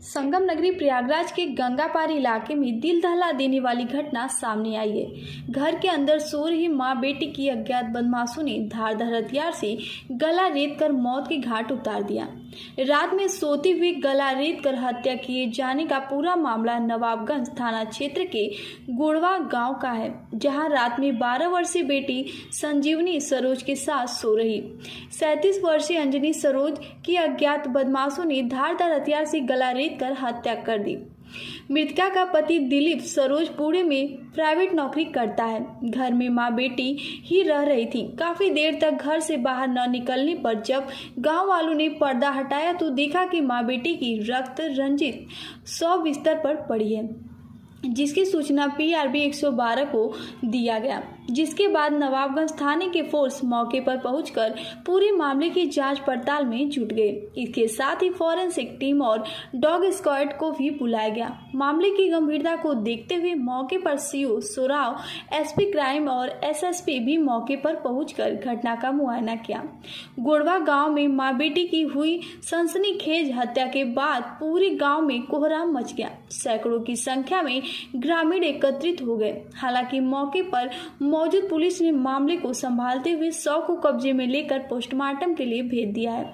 संगम नगरी प्रयागराज के गंगापार इलाके में दिल दहला देने वाली घटना सामने आई है। घर के अंदर सो रही मां बेटी की अज्ञात बदमाशों ने धारदार हथियार से गला रेत कर मौत के घाट उतार दिया। रात में सोते हुए गला रेत कर हत्या किए जाने का पूरा मामला नवाबगंज थाना क्षेत्र के गुड़वा गांव का है, जहां रात में 12 वर्षीय बेटी संजीवनी सरोज के साथ सो रही 37 वर्षीय अंजनी सरोज की अज्ञात बदमाशों ने धारदार हथियार से गला रेत कर हत्या कर दी। मृतका का पति दिलीप सरोज पुणे में प्राइवेट नौकरी करता है। घर में मां बेटी ही रह रही थी। काफी देर तक घर से बाहर न निकलने पर जब गांव वालों ने पर्दा हटाया तो देखा कि मां बेटी की रक्त रंजित शव बिस्तर पर पड़ी है, जिसकी सूचना PRB 112 को दिया गया। जिसके बाद नवाबगंज थाने के फोर्स मौके पर पहुंचकर पूरे मामले की जांच पड़ताल में जुट गए। इसके साथ ही फॉरेंसिक टीम और डॉग स्क्वाड को भी बुलाया गया। मामले की गंभीरता को देखते हुए मौके पर CO सोराव, SP क्राइम और SSP भी मौके पर पहुंचकर घटना का मुआयना किया। गुड़वा गांव में मां बेटी की हुई सनसनीखेज हत्या के बाद पूरे गांव में कोहराम मच गया। सैकड़ों की संख्या में ग्रामीण एकत्रित हो गए। हालांकि मौके पर मौजूद पुलिस ने मामले को संभालते हुए शव को कब्जे में लेकर पोस्टमार्टम के लिए भेज दिया है।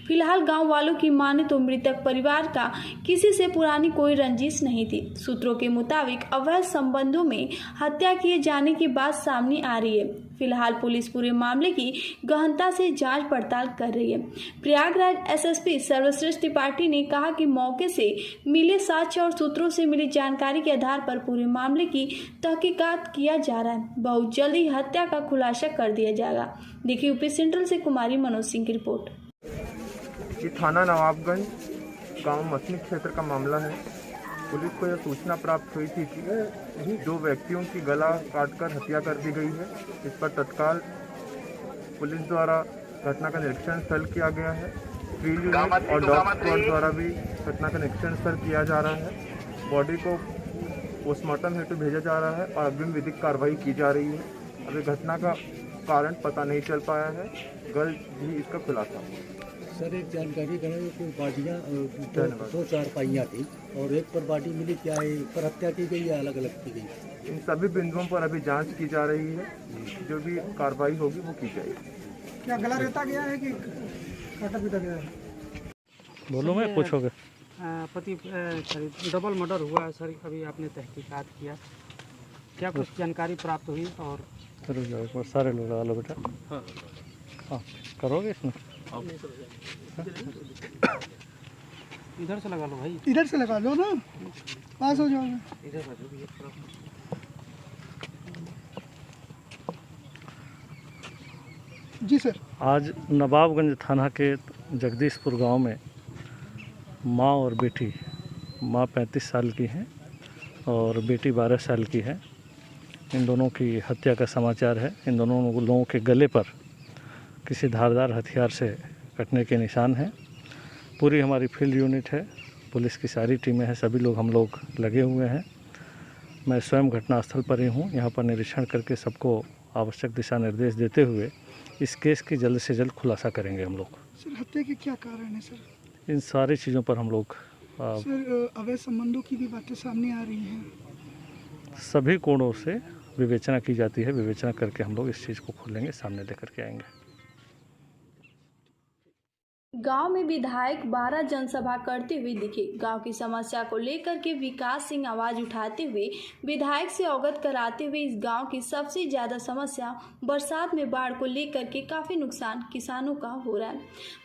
फिलहाल गांव वालों की माने तो मृतक परिवार का किसी से पुरानी कोई रंजिश नहीं थी। सूत्रों के मुताबिक अवैध संबंधों में हत्या किए जाने की बात सामने आ रही है। फिलहाल पुलिस पूरे मामले की गहनता से जांच पड़ताल कर रही है। प्रयागराज SSP सर्वश्रेष्ठ त्रिपाठी ने कहा कि मौके से मिले साक्ष्य और सूत्रों से मिली जानकारी के आधार पर पूरे मामले की तहकीकात किया जा रहा है। बहुत जल्द ही हत्या का खुलासा कर दिया जाएगा। देखिए यूपी सेंट्रल से कुमारी मनोज सिंह की रिपोर्ट। ये थाना नवाबगंज गांव मसनी क्षेत्र का मामला है। पुलिस को यह सूचना प्राप्त हुई थी कि 2 व्यक्तियों की गला काटकर हत्या कर दी गई है। इस पर तत्काल पुलिस द्वारा घटना का निरीक्षण स्थल किया गया है। फील्ड यूनिट और डॉग स्क्वाड द्वारा भी घटना का निरीक्षण स्थल किया जा रहा है। बॉडी को पोस्टमार्टम हेतु भेजा जा रहा है और अग्रिम विधिक कार्रवाई की जा रही है। अभी घटना का कारण पता नहीं चल पाया है, जल्द ही इसका खुलासा। सर एक जानकारी करें कि बाडियाँ 2-4 पाइयाँ थी और एक पर बाडी मिली, क्या है पर हत्या की गई या अलग अलग की गई? इन सभी बिंदुओं पर अभी जांच की जा रही है। जो भी कार्रवाई होगी वो की जाएगी। क्या गला रेता गया है कि काटा पीटा गया है? बोलो, मैं पूछोगे। पति डबल मर्डर हुआ है सर। अभी आपने तहकीकात किया, क्या कुछ जानकारी प्राप्त हुई? और सारे लोग लगा लो बेटा। हाँ करोगे इसमें? इधर से लगा लो भाई, इधर से लगा लो ना, पास हो जाओगे। इधर से जी सर। आज नवाबगंज थाना के जगदीशपुर गांव में माँ और बेटी, माँ 35 साल की है और बेटी 12 साल की है। इन दोनों की हत्या का समाचार है। इन दोनों लोगों के गले पर किसी धारदार हथियार से कटने के निशान हैं। पूरी हमारी फील्ड यूनिट है, पुलिस की सारी टीमें हैं, सभी लोग हम लोग लगे हुए हैं। मैं स्वयं घटनास्थल पर ही हूँ। यहाँ पर निरीक्षण करके सबको आवश्यक दिशा निर्देश देते हुए इस केस की जल्द से जल्द खुलासा करेंगे हम लोग। सर हत्या के क्या कारण है सर? इन सारी चीज़ों पर हम लोग सर अवैध संबंधों की भी बातें सामने आ रही हैं। सभी कोणों से विवेचना की जाती है। विवेचना करके हम लोग इस चीज़ को खोलेंगे, सामने लेकर के आएंगे। गांव में विधायक 12 जनसभा करते हुए दिखे। गांव की समस्या को लेकर के विकास सिंह आवाज उठाते हुए विधायक से अवगत कराते हुए इस गांव की सबसे ज्यादा समस्या बरसात में बाढ़ को लेकर के काफी नुकसान किसानों का हो रहा है।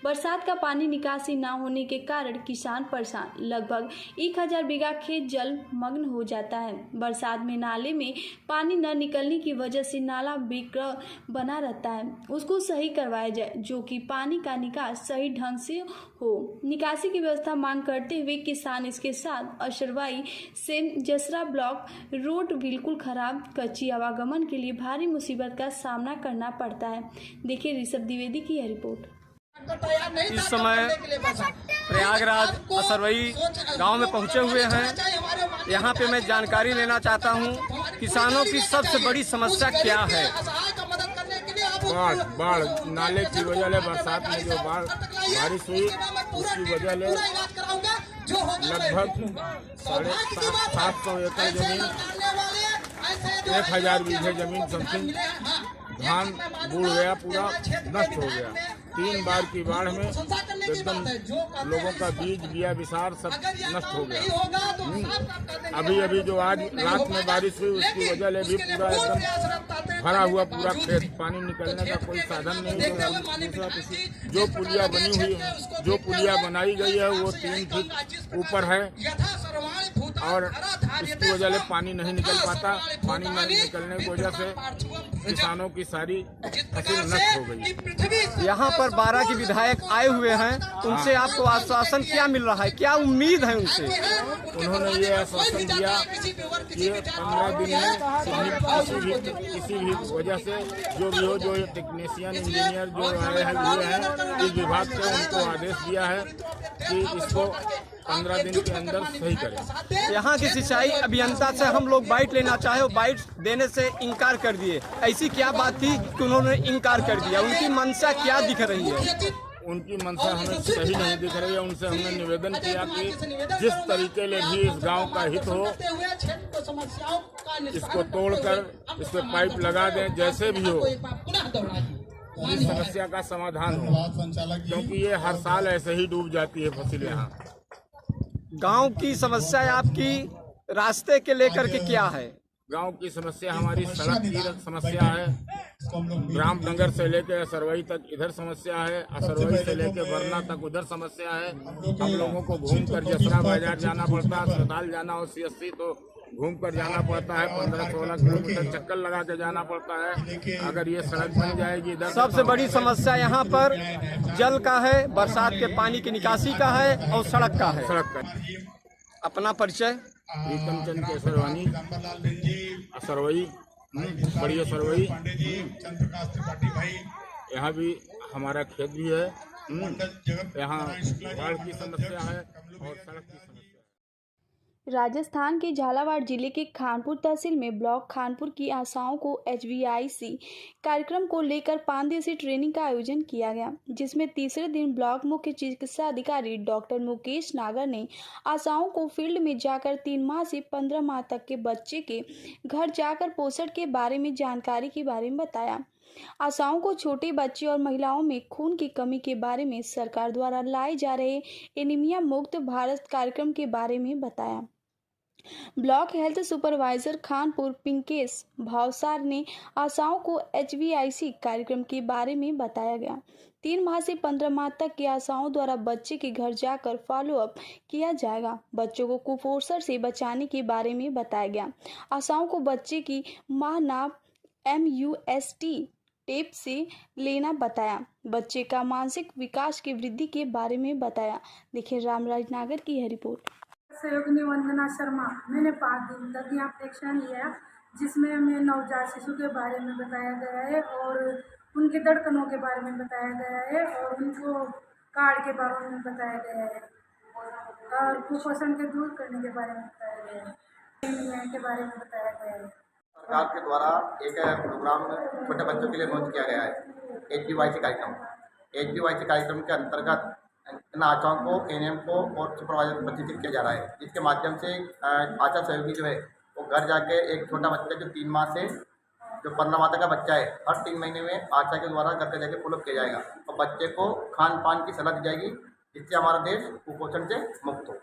बरसात का पानी निकासी न होने के कारण किसान परेशान। लगभग 1000 बीघा खेत जल मग्न हो जाता है। बरसात में नाले में पानी न निकलने की वजह से नाला विकृत बना रहता है, उसको सही करवाया जाए, जो कि पानी का निकास सही ढंग से हो। निकासी की व्यवस्था मांग करते हुए किसान इसके साथ अशरवाई से जसरा ब्लॉक रोड बिल्कुल खराब, कच्ची आवागमन के लिए भारी मुसीबत का सामना करना पड़ता है। देखिए ऋषभ द्विवेदी की यह रिपोर्ट। इस समय प्रयागराज असरवई गांव में पहुंचे हुए हैं। यहां पे मैं जानकारी लेना चाहता हूं किसानों की सबसे बड़ी समस्या क्या है। बाढ़ नाले की वजह से बरसात में जो बारिश हुई उसकी वजह से लगभग 750 एकड़ जमीन, 1000 बीघे जमीन समथिंग धान बूढ़ गया, पूरा नष्ट हो गया। 3 बार की बाढ़ में एकदम लोगों का बीज बिया विसार सब नष्ट हो गया। अभी जो आज रात में बारिश हुई उसकी वजह से भी पूरा एकदम भरा हुआ पूरा खेत, पानी निकलने का कोई साधन नहीं। जो पुलिया बनी हुई है, जो पुलिया बनाई गई है वो 3 फीट ऊपर है और इसकी वजह से पानी नहीं निकल पाता। पानी नहीं निकलने की वजह से किसानों की सारी फसल नष्ट हो गई। यहाँ पर 12 के विधायक आए हुए हैं, उनसे आपको आश्वासन क्या मिल रहा है, क्या उम्मीद है उनसे? उन्होंने ये आश्वासन दिया कि 15 दिन में किसी भी वजह से जो भी हो, जो टेक्नीशियन इंजीनियर जो आए हैं हुए हैं, इस विभाग से उनको आदेश दिया है कि इसको 15 दिन के अंदर सही करें। यहाँ के सिंचाई अभियंता से हम लोग बाइट लेना चाहे, वो बाइट देने से इनकार कर दिए। ऐसी क्या बात थी कि उन्होंने इनकार कर दिया? उनकी मंशा क्या दिख रही है? उनकी मंशा हमें सही नहीं दिख रही है। उनसे हमने निवेदन किया कि जिस तरीके से भी इस गांव का हित हो, इसको तोड़कर इस पे पाइप लगा दें, जैसे भी हो इस समस्या का समाधान हो, क्योंकि ये हर साल ऐसे ही डूब जाती है फसल। यहाँ गांव की समस्या आपकी रास्ते के लेकर के क्या है? गांव की समस्या हमारी सड़क की समस्या है। रामनगर से लेकर असरवई तक इधर समस्या है, असरवई से लेकर वरना तक उधर समस्या है। हम लोगों को घूमकर जसरा बाजार जाना पड़ता है, अस्पताल जाना हो CSC तो घूमकर जाना पड़ता है। 15-16 किलोमीटर चक्कर लगा के जाना पड़ता है। अगर ये सड़क बन जाएगी इधर। सबसे बड़ी समस्या यहाँ पर जल का है, बरसात के पानी की निकासी का है और सड़क का है। सड़क का। अपना परिचय? प्रीतम चंद केसरवानी, असरवई, बड़ी असरवई। यहाँ भी हमारा खेत भी है। यहाँ बाढ़ की समस्या है और सड़क की समस्या है। राजस्थान के झालावाड़ जिले के खानपुर तहसील में ब्लॉक खानपुर की आशाओं को HVIC कार्यक्रम को लेकर 5 दिवसीय ट्रेनिंग का आयोजन किया गया, जिसमें तीसरे दिन ब्लॉक मुख्य चिकित्सा अधिकारी डॉक्टर मुकेश नागर ने आशाओं को फील्ड में जाकर 3 माह से 15 माह तक के बच्चे के घर जाकर पोषण के बारे में जानकारी के बारे में बताया। आशाओं को छोटे बच्चे और महिलाओं में खून की कमी के बारे में सरकार द्वारा लाए जा रहे एनीमिया मुक्त भारत कार्यक्रम के बारे में बताया। Block health supervisor Khanpur Pinkesh Bhavsar ने आशाओं को HVIC कार्यक्रम के बारे में बताया गया। 3 माह से 15 माह तक के आशाओं द्वारा बच्चे के घर जाकर फॉलोअप किया जाएगा। बच्चों को कुपोषण से बचाने के बारे में बताया गया। आशाओं को बच्चे की माह नाप MUST टेप से लेना बताया। बच्चे का मानसिक विकास की वृद्धि के बारे में बताया। देखिए रामराज नागर की यह रिपोर्ट। सहयोगिनी वंदना शर्मा। मैंने 5 दिन तक यहाँ प्रेक्षण लिया, जिसमें हमें नवजात शिशु के बारे में बताया गया है और उनके धड़कनों के बारे में बताया गया है और उनको कार्ड के बारे में बताया गया है और कुपोषण के दूर करने के बारे में बताया गया है, के बारे में बताया गया है। सरकार के द्वारा एक प्रोग्राम छोटे बच्चों के लिए लॉन्च किया गया है, HVIC कार्यक्रम। HVIC कार्यक्रम के अंतर्गत इन आशाओं को, ANM को और सुपरवाइजर को प्रशिक्षित किया जा रहा है, जिसके माध्यम से आशा सहयोगी जो है वो घर जाके एक छोटा बच्चा जो 3 माह से जो 15 माह तक का बच्चा है, हर 3 महीने में आशा के द्वारा घर पे जाके फॉलोअप किया जाएगा और बच्चे को खान पान की सलाह दी जाएगी, जिससे हमारा देश कुपोषण से मुक्त हो।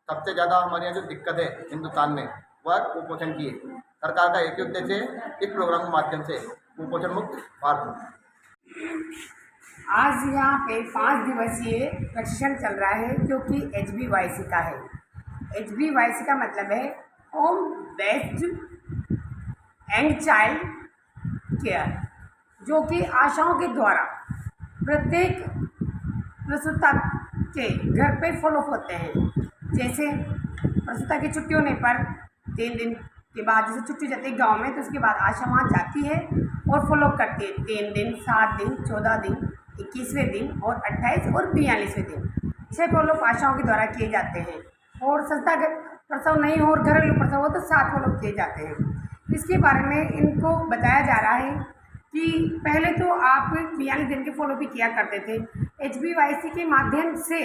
सबसे ज़्यादा हमारे यहाँ जो दिक्कत है हिंदुस्तान में वह कुपोषण की है। सरकार का एक ही उद्देश्य है इस प्रोग्राम के माध्यम से कुपोषण मुक्त भारत हो। आज यहाँ पे 5 दिवसीय प्रशिक्षण चल रहा है, जो कि HVIC का है। HVIC का मतलब है home based and child care, जो कि आशाओं के द्वारा प्रत्येक प्रसूता के घर पे फॉलोअप होते हैं। जैसे प्रसूता की छुट्टी होने पर 3 दिन के बाद जैसे छुट्टी जाती है गाँव में, तो उसके बाद आशा वहाँ जाती है और फॉलोअप करती है 3 दिन, 7 दिन, 14 दिन, 21वें दिन और 28 और 42वें दिन। इसे फॉलोअप आशाओं के द्वारा किए जाते हैं और संस्थागत प्रसव नहीं हो और घरेलू प्रसव हो तो 7 फॉलोअप किए जाते हैं। इसके बारे में इनको बताया जा रहा है कि पहले तो आप 42 दिन के फॉलोअप भी किया करते थे। HVIC के माध्यम से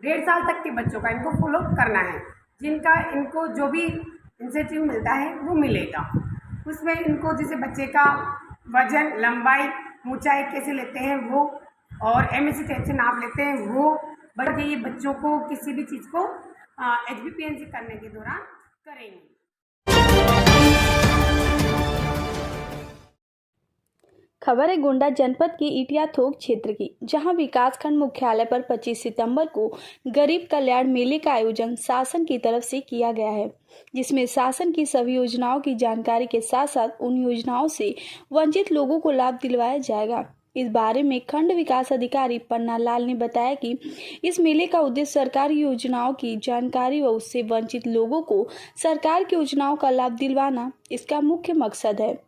1.5 साल तक के बच्चों का इनको फॉलो करना है, जिनका इनको जो भी इंसेंटिव मिलता है वो मिलेगा। उसमें इनको जैसे बच्चे का वजन, लंबाई, ऊंचाई कैसे लेते हैं वो, और MSC टाइप से नाप लेते हैं वो, बल्कि ये बच्चों को किसी भी चीज़ को HBPNC करने के दौरान करेंगे। खबर है गोंडा जनपद के इटिया थोक क्षेत्र की, जहां विकासखंड मुख्यालय पर 25 सितंबर को गरीब कल्याण मेले का आयोजन शासन की तरफ से किया गया है, जिसमें शासन की सभी योजनाओं की जानकारी के साथ साथ उन योजनाओं से वंचित लोगों को लाभ दिलवाया जाएगा। इस बारे में खंड विकास अधिकारी पन्ना लाल ने बताया कि इस मेले का उद्देश्य सरकारी योजनाओं की जानकारी व उससे वंचित लोगों को सरकार की योजनाओं का लाभ दिलवाना इसका मुख्य मकसद है।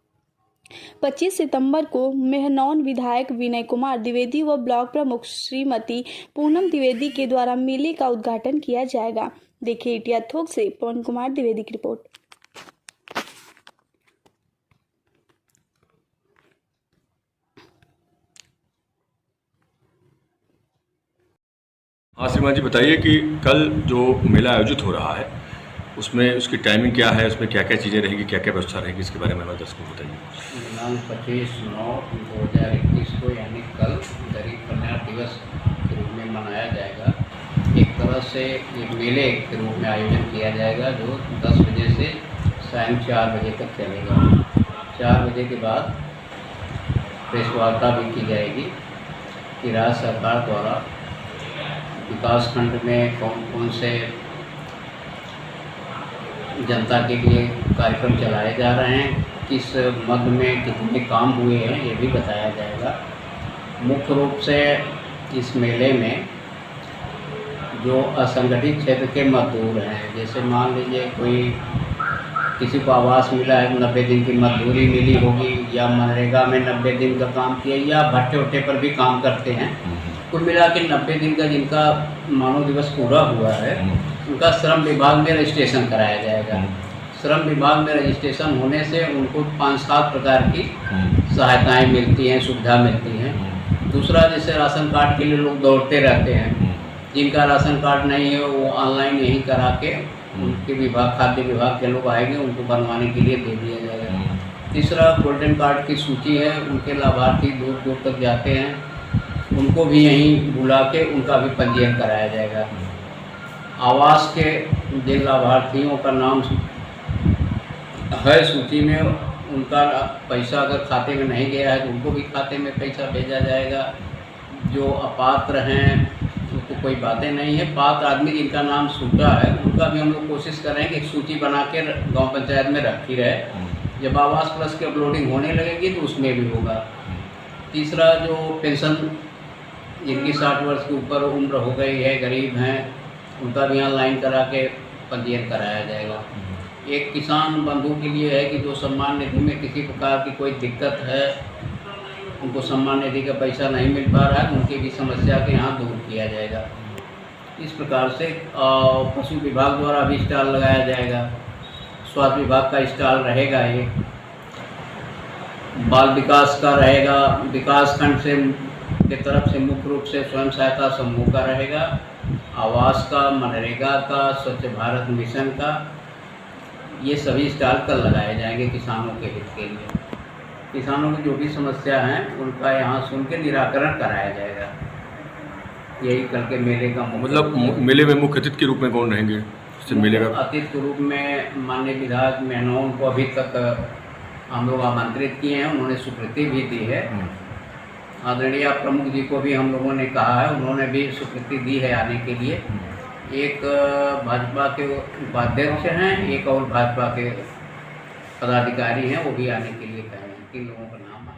25 सितंबर को मेहनौन विधायक विनय कुमार द्विवेदी व ब्लॉक प्रमुख श्रीमती पूनम द्विवेदी के द्वारा मेले का उद्घाटन किया जाएगा। देखिए इटिया थोक से पवन कुमार द्विवेदी की रिपोर्ट। हाँ श्रीमान जी, बताइए कि कल जो मेला आयोजित हो रहा है उसमें उसकी टाइमिंग क्या है, उसमें क्या क्या चीज़ें रहेंगी, क्या क्या व्यवस्था रहेगी, इसके बारे में हमारे दर्शकों को बताइए। दिनांक 25/9/2021 को यानी कल गरीब कल्याण दिवस के रूप में मनाया जाएगा। एक तरह से एक मेले के रूप में आयोजन किया जाएगा जो 10 बजे से शाम 4 बजे तक चलेगा। 4 बजे के बाद प्रेस वार्ता भी की जाएगी कि राज्य सरकार द्वारा विकासखंड में कौन कौन से जनता के लिए कार्यक्रम चलाए जा रहे हैं, किस मद में कितने काम हुए हैं, ये भी बताया जाएगा। मुख्य रूप से इस मेले में जो असंगठित क्षेत्र के मजदूर हैं, जैसे मान लीजिए कोई किसी को आवास मिला है, 90 दिन की मजदूरी मिली होगी, या मनरेगा में 90 दिन का काम किया, या भट्टे उट्टे पर भी काम करते हैं, कुल मिला के 90 दिन का जिनका मानव दिवस पूरा हुआ है उनका श्रम विभाग में रजिस्ट्रेशन कराया जाएगा। श्रम विभाग में रजिस्ट्रेशन होने से उनको 5-7 प्रकार की सहायताएं मिलती हैं, सुविधा मिलती हैं। दूसरा, जैसे राशन कार्ड के लिए लोग दौड़ते रहते हैं, जिनका राशन कार्ड नहीं है वो ऑनलाइन यही करा के उनके विभाग, खाद्य विभाग के लोग आएंगे, उनको बनवाने के लिए दे दिया जाएगा। तीसरा, गोल्डन कार्ड की सूची है, उनके लाभार्थी दूर दूर तक जाते हैं, उनको भी यहीं बुला के उनका भी पंजीयन कराया जाएगा। आवास के जिन लाभार्थियों का नाम है सूची में, उनका पैसा अगर खाते में नहीं गया है तो उनको भी खाते में पैसा भेजा जाएगा। जो अपात्र हैं उनको कोई बातें नहीं है, पात्र आदमी जिनका नाम छूटा है उनका भी हम लोग कोशिश कर रहे हैं कि एक सूची बना के गाँव पंचायत में रखी रहे। जब आवास प्लस की अपलोडिंग होने लगेगी तो उसमें भी होगा। तीसरा, जो पेंशन जिनकी 60 वर्ष के ऊपर उम्र हो गई है, गरीब हैं, उनका भी ऑनलाइन करा के पंजीयन कराया जाएगा। एक किसान बंधु के लिए है कि जो सम्मान निधि में किसी प्रकार की कोई दिक्कत है, उनको सम्मान निधि का पैसा नहीं मिल पा रहा है, उनकी भी समस्या के यहाँ दूर किया जाएगा। इस प्रकार से पशु विभाग द्वारा भी स्टॉल लगाया जाएगा, स्वास्थ्य विभाग का स्टॉल रहेगा, ये बाल विकास का रहेगा, विकासखंड से के तरफ से मुख्य रूप से स्वयं सहायता समूह का रहेगा, आवास का, मनरेगा का, स्वच्छ भारत मिशन का, ये सभी स्टॉल कल लगाए जाएंगे किसानों के हित के लिए। किसानों की जो भी समस्या हैं उनका यहाँ सुन के निराकरण कराया जाएगा। यही कल के मेले का मतलब मेले में मुख्य अतिथि के रूप में कौन रहेंगे? मेले का अतिथि के रूप में माननीय विधायक मेहनौन को अभी तक हम लोग आमंत्रित किए हैं, उन्होंने स्वीकृति भी दी है। आदरणीय प्रमुख जी को भी हम लोगों ने कहा है, उन्होंने भी स्वीकृति दी है आने के लिए। एक भाजपा के उपाध्यक्ष हैं, एक और भाजपा के पदाधिकारी हैं, वो भी आने के लिए कहे हैं। 3 लोगों का नाम आ रहा है।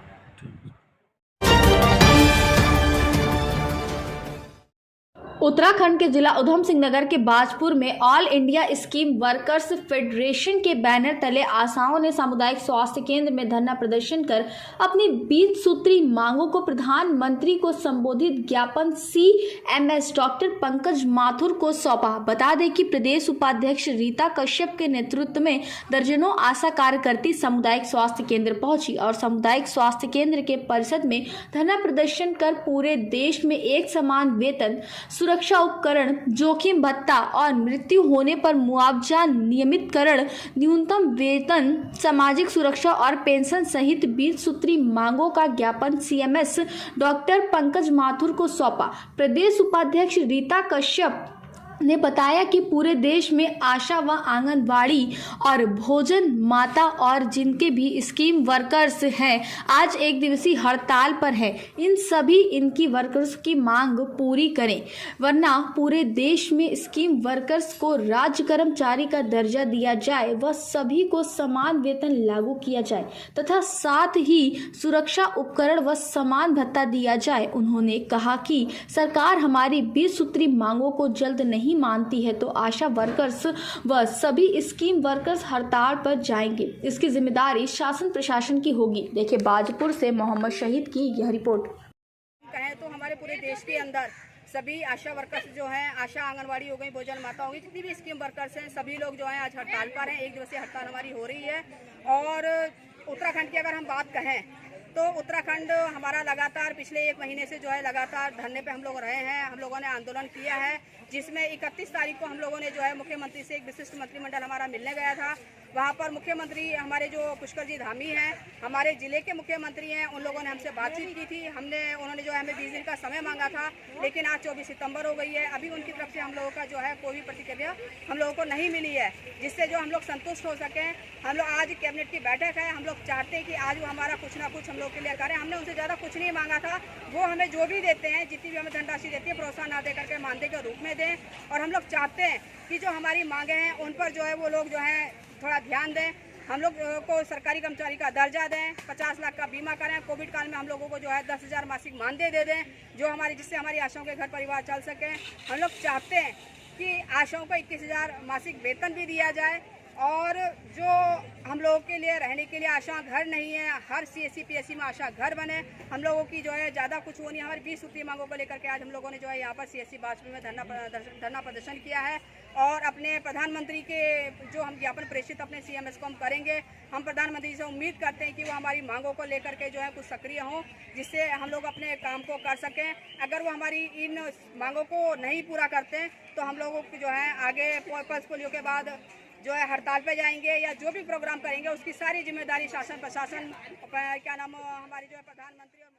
उत्तराखंड के जिला उधम सिंह नगर के बाजपुर में all India scheme workers federation के बैनर तले आशाओं ने सामुदायिक स्वास्थ्य केंद्र में धरना प्रदर्शन कर अपनी 20 सूत्री मांगों को प्रधानमंत्री को संबोधित ज्ञापन CMS डॉक्टर पंकज माथुर को सौंपा। बता दें कि प्रदेश उपाध्यक्ष रीता कश्यप के नेतृत्व में दर्जनों आशा कार्यकर्ती सामुदायिक स्वास्थ्य केंद्र पहुंची और सामुदायिक स्वास्थ्य केंद्र के परिसर में धरना प्रदर्शन कर पूरे देश में एक समान वेतन, सुरक्षा सुरक्षा उपकरण, जोखिम भत्ता और मृत्यु होने पर मुआवजा, नियमितकरण, न्यूनतम वेतन, सामाजिक सुरक्षा और पेंशन सहित 20 सूत्री मांगों का ज्ञापन सीएमएस डॉक्टर पंकज माथुर को सौंपा। प्रदेश उपाध्यक्ष रीता कश्यप ने बताया कि पूरे देश में आशा व आंगनवाड़ी और भोजन माता और जिनके भी स्कीम वर्कर्स हैं आज एक दिवसीय हड़ताल पर है। इन सभी इनकी वर्कर्स की मांग पूरी करें, वरना पूरे देश में स्कीम वर्कर्स को राज्य कर्मचारी का दर्जा दिया जाए व सभी को समान वेतन लागू किया जाए तथा साथ ही सुरक्षा उपकरण व समान भत्ता दिया जाए। उन्होंने कहा कि सरकार हमारी 20 सूत्री मांगों को जल्द नहीं मानती है तो आशा वर्कर्स व सभी स्कीम वर्कर्स हड़ताल पर जाएंगे। इसकी जिम्मेदारी शासन प्रशासन की होगी। देखिए बाजपुर से मोहम्मद शहीद की यह रिपोर्ट। कहें तो हमारे पूरे देश के अंदर सभी आशा वर्कर्स जो हैं, आशा आंगनवाड़ी हो गई, भोजन माता हो गई, जितनी भी स्कीम वर्कर्स हैं, सभी लोग जो हैं आज हड़ताल पर हैं। एक दिवसीय हड़ताल हमारी हो रही है। और उत्तराखंड की अगर हम बात कहें तो उत्तराखंड हमारा लगातार पिछले 1 महीने से जो है लगातार धरने पे हम लोग रहे हैं। हम लोगों ने आंदोलन किया है, जिसमें 31 तारीख को हम लोगों ने जो है मुख्यमंत्री से एक विशिष्ट मंत्रिमंडल हमारा मिलने गया था। वहाँ पर मुख्यमंत्री हमारे जो पुष्कर जी धामी हैं, हमारे ज़िले के मुख्यमंत्री हैं, उन लोगों ने हमसे बातचीत की थी। उन्होंने जो है हमें 20 दिन का समय मांगा था, लेकिन आज 24 सितंबर हो गई है। अभी उनकी तरफ से हम लोगों का जो है कोई भी प्रतिक्रिया हम लोगों को नहीं मिली है, जिससे जो हम लोग संतुष्ट हो सकें। हम लोग आज कैबिनेट की बैठक है, हम लोग चाहते हैं कि आज वो हमारा कुछ ना कुछ हम लोग क्लियर करें। हमने उनसे ज़्यादा कुछ नहीं मांगा था, वो हमें जो भी देते हैं, जितनी भी हमें धनराशि देती है, प्रोत्साहन ना दे करके मानदेय के रूप में दें। और हम लोग चाहते हैं कि जो हमारी मांगे हैं उन पर जो है वो लोग जो है थोड़ा ध्यान दें। हम लोग को सरकारी कर्मचारी का दर्जा दें, 50 लाख का बीमा करें, कोविड काल में हम लोगों को जो है 10,000 मासिक मानदेय दे दें, जो जिससे हमारी आशाओं के घर परिवार चल सके। हम लोग चाहते हैं कि आशाओं को 21,000 मासिक वेतन भी दिया जाए। और जो हम लोगों के लिए रहने के लिए आशा घर नहीं है, हर CSC PSC में आशा घर बने। हम लोगों की जो है ज़्यादा कुछ वो नहीं, हमारी 20 सूत्री मांगों को लेकर के आज हम लोगों ने जो है यहाँ पर CSC बाजपुर में धरना प्रदर्शन किया है। और अपने प्रधानमंत्री के जो हम ज्ञापन प्रेषित अपने CMS को हम करेंगे। हम प्रधानमंत्री से उम्मीद करते हैं कि वो हमारी मांगों को लेकर के जो है कुछ सक्रिय हों, जिससे हम लोग अपने काम को कर सकें। अगर वो हमारी इन मांगों को नहीं पूरा करते तो हम लोगों को जो है आगे पल्स पोलियो के बाद जो है हड़ताल पे जाएंगे या जो भी प्रोग्राम करेंगे उसकी सारी जिम्मेदारी शासन प्रशासन, क्या नाम, हमारी जो है प्रधानमंत्री और